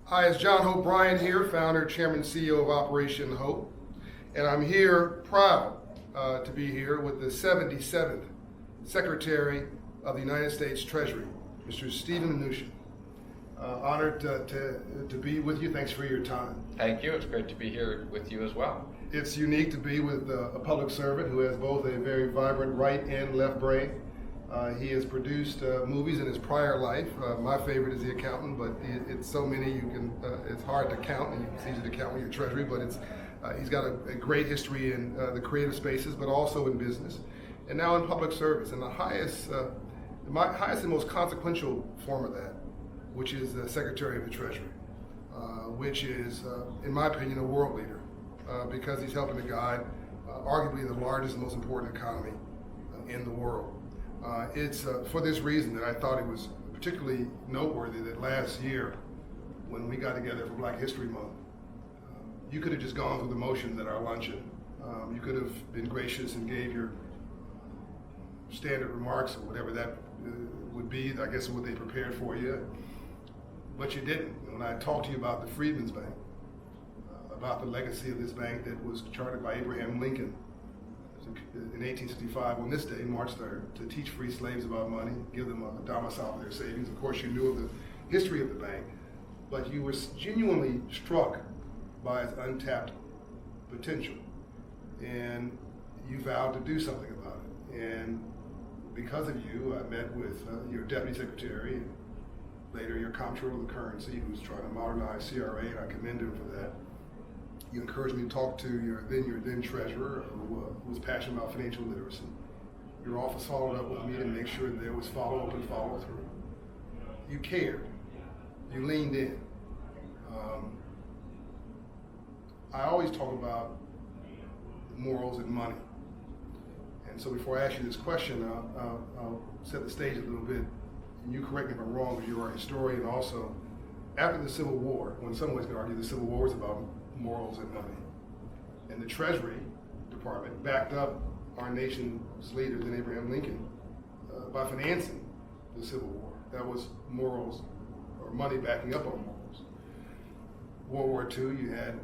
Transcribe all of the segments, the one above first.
Hi, it's John Hope Bryant here, founder, chairman, CEO of Operation Hope. And I'm here proud to be here with the 77th Secretary of the United States Treasury, Mr. Stephen Mnuchin. Honored to be with you. Thanks for your time. Thank you. It's great to be here with you as well. It's unique to be with a public servant who has both a very vibrant right and left brain. He has produced movies in his prior life. My favorite is The Accountant, but it's so many it's hard to count, and it's easy to count when you're Treasury, but he's got a great history in the creative spaces, but also in business, and now in public service. And the highest and most consequential form of that, which is the Secretary of the Treasury, which is, in my opinion, a world leader, because he's helping to guide arguably the largest and most important economy in the world. It's for this reason that I thought it was particularly noteworthy that last year, when we got together for Black History Month, you could have just gone through the motions at our luncheon. You could have been gracious and gave your standard remarks or whatever that would be, I guess what they prepared for you, but you didn't. When I talked to you about the Freedman's Bank, about the legacy of this bank that was chartered by Abraham Lincoln in 1865 on this day, March 3rd, to teach free slaves about money, give them a domicile for their savings. Of course, you knew of the history of the bank, but you were genuinely struck by its untapped potential, and you vowed to do something about it. And because of you, I met with your deputy secretary, and later your comptroller of the currency, who's trying to modernize CRA, and I commend him for that. You encouraged me to talk to your then treasurer, who was passionate about financial literacy. Your office followed up with me to make sure that there was follow-up and follow-through. You cared. You leaned in. I always talk about morals and money. And so before I ask you this question, I'll set the stage a little bit, and you correct me if I'm wrong, because you are a historian also. After the Civil War, when some ways could argue the Civil War was about morals and money, and the Treasury Department backed up our nation's leader, then Abraham Lincoln, by financing the Civil War. That was morals, or money backing up on morals. World War II, you had,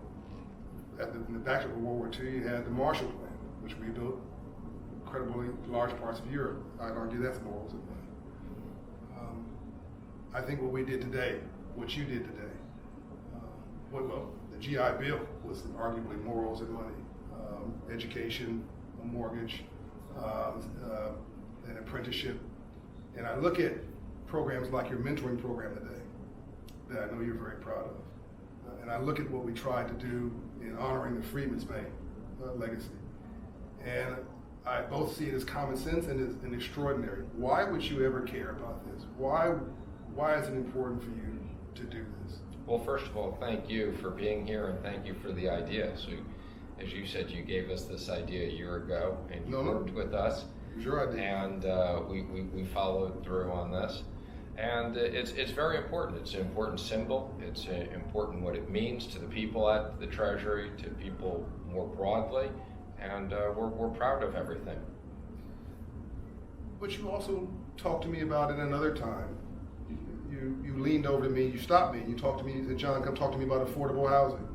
in the backdrop of World War II, you had the Marshall Plan, which rebuilt incredibly large parts of Europe. I'd argue that's morals and money. I think what we did today, what you did today, the GI Bill was arguably morals and money, education, a mortgage, an apprenticeship. And I look at programs like your mentoring program today, that I know you're very proud of. And I look at what we tried to do in honoring the Freedman's Bank legacy. And I both see it as common sense and as an extraordinary. Why would you ever care about this? Why is it important for you to do this? Well, first of all, thank you for being here, and thank you for the idea. So, as you said, you gave us this idea a year ago, and you worked with us. It was your idea. And we followed through on this. And it's very important. It's an important symbol. It's important what it means to the people at the Treasury, to people more broadly, and we're proud of everything. But you also talked to me about it another time. You leaned over to me, you stopped me, and you talked to me, you said, John, come talk to me about affordable housing.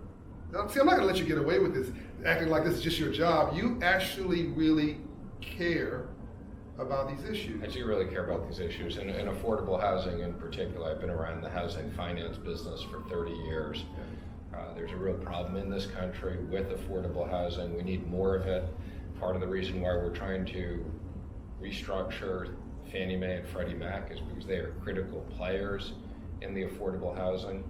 Now, see, I'm not gonna let you get away with this, acting like this is just your job. You actually really care about these issues. I do really care about these issues, and affordable housing in particular. I've been around the housing finance business for 30 years. There's a real problem in this country with affordable housing. We need more of it. Part of the reason why we're trying to restructure Fannie Mae and Freddie Mac is because they are critical players in the affordable housing.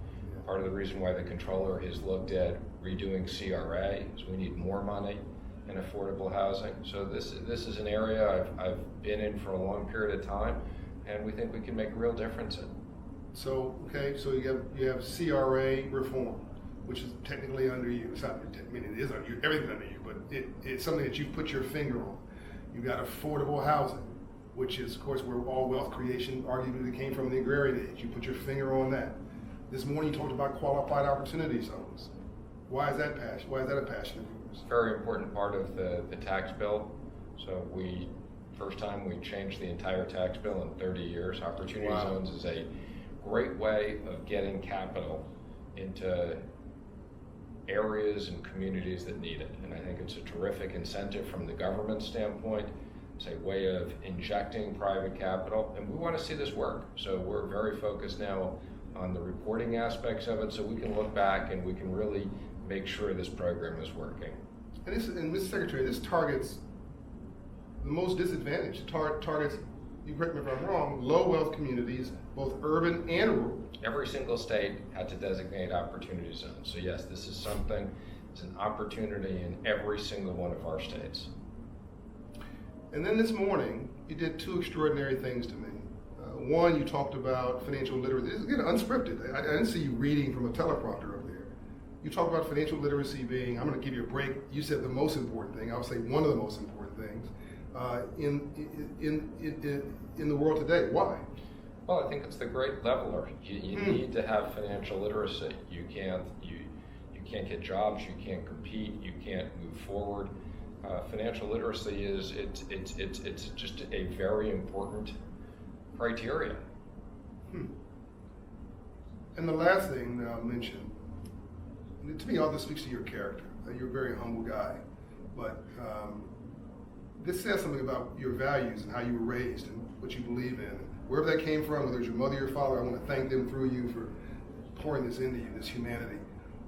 Part of the reason why the controller has looked at redoing CRA is we need more money in affordable housing. So this is an area I've been in for a long period of time, and we think we can make a real difference in. So, okay, so you have CRA reform, which is technically under you. It's not, I mean, it is under you, everything's under you, but it's something that you put your finger on. You've got affordable housing, which is, of course, where all wealth creation arguably came from in the agrarian age. You put your finger on that. This morning you talked about qualified opportunity zones. Why is that a passion of yours? Very important part of the tax bill. So first time we changed the entire tax bill in 30 years. Opportunity zones is a great way of getting capital into areas and communities that need it. And I think it's a terrific incentive from the government standpoint. It's a way of injecting private capital, and we want to see this work. So we're very focused now on the reporting aspects of it, so we can look back and we can really make sure this program is working. And Mr. Secretary, this targets the most disadvantaged. Targets, you correct me if I'm wrong, low wealth communities, both urban and rural. Every single state had to designate opportunity zones. So yes, this is something, it's an opportunity in every single one of our states. And then this morning, you did two extraordinary things to me. One, you talked about financial literacy. This is again unscripted. I didn't see you reading from a teleprompter up there. You talked about financial literacy being, I'm going to give you a break. You said the most important thing. I would say one of the most important things in the world today. Why? Well, I think it's the great leveler. You need to have financial literacy. You can't get jobs. You can't compete. You can't move forward. Financial literacy is it's just a very important criteria. And the last thing that I'll mention, to me, all this speaks to your character. You're a very humble guy, but this says something about your values and how you were raised and what you believe in. Wherever that came from, whether it's your mother or your father, I want to thank them through you for pouring this into you, this humanity.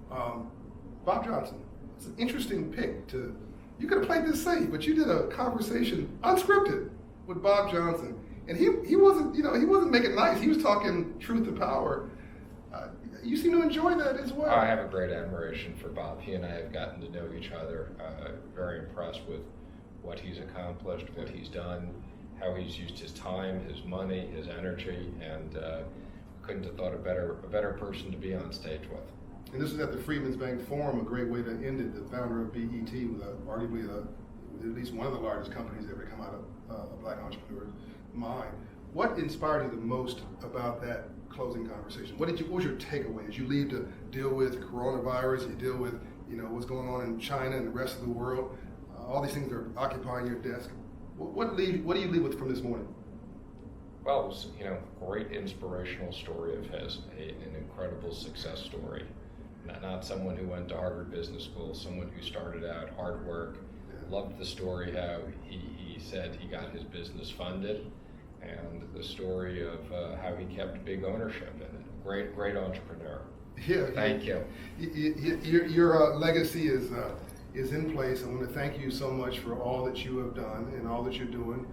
Bob Johnson, it's an interesting pick to. You could have played this safe, but you did a conversation unscripted with Bob Johnson, and he wasn't making nice. He was talking truth to power. You seem to enjoy that as well. I have a great admiration for Bob. He and I have gotten to know each other. Very impressed with what he's accomplished, what he's done, how he's used his time, his money, his energy, and couldn't have thought a better person to be on stage with. And this is at the Freedman's Bank Forum, a great way to end it. The founder of BET, with arguably at least one of the largest companies that ever come out of a black entrepreneur's mind. What inspired you the most about that closing conversation? What was your takeaway as you leave to deal with coronavirus, you deal with what's going on in China and the rest of the world? All these things are occupying your desk. What do you leave with from this morning? Well, it was great inspirational story of his, an incredible success story. Not someone who went to Harvard Business School, someone who started out hard work. Loved the story how he said he got his business funded, and the story of how he kept big ownership in it. Great entrepreneur. Yeah. Thank you. Your legacy is in place. I want to thank you so much for all that you have done and all that you're doing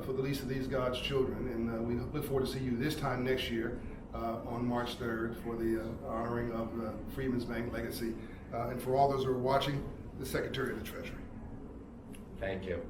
for the least of these God's children. And we look forward to see you this time next year on March 3rd for the honoring of the Freedman's Bank legacy. And for all those who are watching, the Secretary of the Treasury. Thank you.